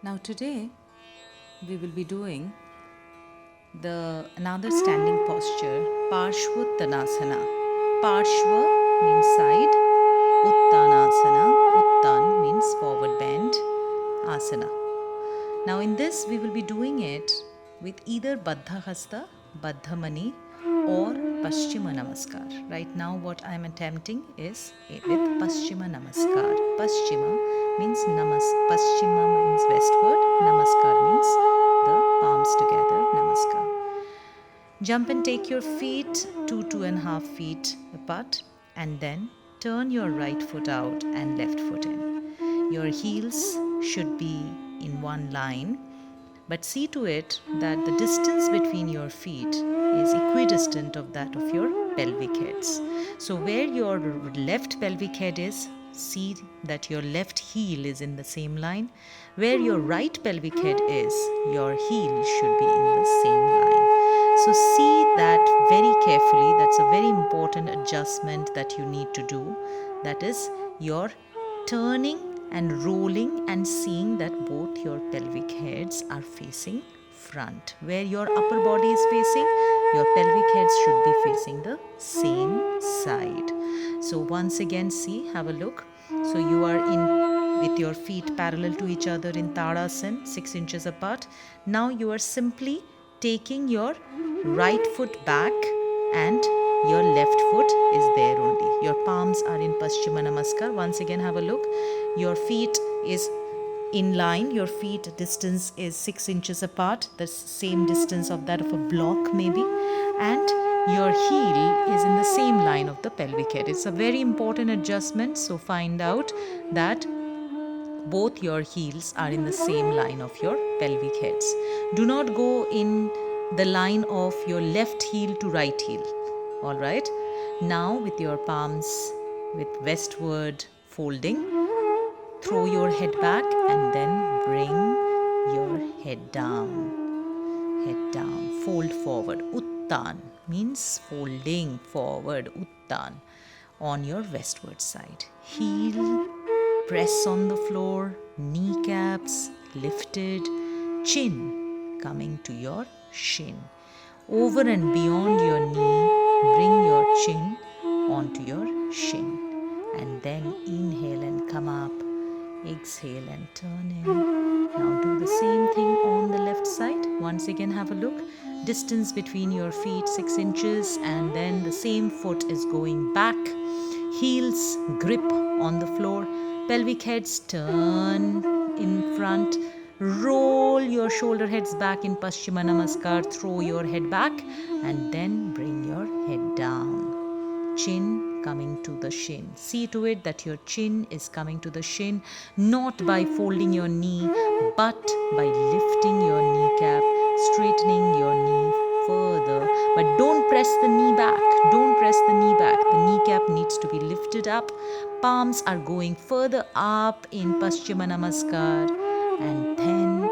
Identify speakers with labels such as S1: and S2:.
S1: Now today we will be doing the another standing posture, Parshvottanasana. Parshva means side, Uttanasana. Uttan means forward bend, asana. Now in this we will be doing it with either Baddha Hasta, Baddha Mani or Paschima Namaskar. Right now what I am attempting is with Paschima Namaskar. Paschima means Paschima means westward, Namaskar means the palms together, Namaskar. Jump and take your feet 2.5 feet apart and then turn your right foot out and left foot in. Your heels should be in one line, but see to it that the distance between your feet is equidistant of that of your pelvic heads. So where your left pelvic head is, see that your left heel is in the same line. Where your right pelvic head is, your heel should be in the same line. So see that very carefully. That's a very important adjustment that you need to do. That is your turning and rolling and seeing that both your pelvic heads are facing front. Where your upper body is facing, your pelvic heads should be facing the same side. So once again, see, have a look. So you are in with your feet parallel to each other in Tadasana, 6 inches apart. Now you are simply taking your right foot back and your left foot is there only. Your palms are in Paschima Namaskar. Once again, have a look. Your feet is in line. Your feet distance is 6 inches apart, the same distance of that of a block maybe. And your heel is in the same line of the pelvic head. It's a very important adjustment. So find out that both your heels are in the same line of your pelvic heads. Do not go in the line of your left heel to right heel. All right. Now with your palms with westward folding, throw your head back and then bring your head down. Head down. Fold forward. Uttan means folding forward. Uttan on your westward side. Heel press on the floor, kneecaps lifted, chin coming to your shin. Over and beyond your knee, bring your chin onto your shin. And then inhale and come up. Exhale and turn in. Now do the same thing on the left side. Once again, have a look. Distance between your feet 6 inches, and then the same foot is going back. Heels grip on the floor. Pelvic heads turn in front. Roll your shoulder heads back in Paschima Namaskar. Throw your head back and then bring your head down. Chin coming to the shin. See to it that your chin is coming to the shin, not by folding your knee, but by lifting your kneecap, straightening your knee further. But don't press the knee back. Don't press the knee back. The kneecap needs to be lifted up. Palms are going further up in Paschima Namaskar. And then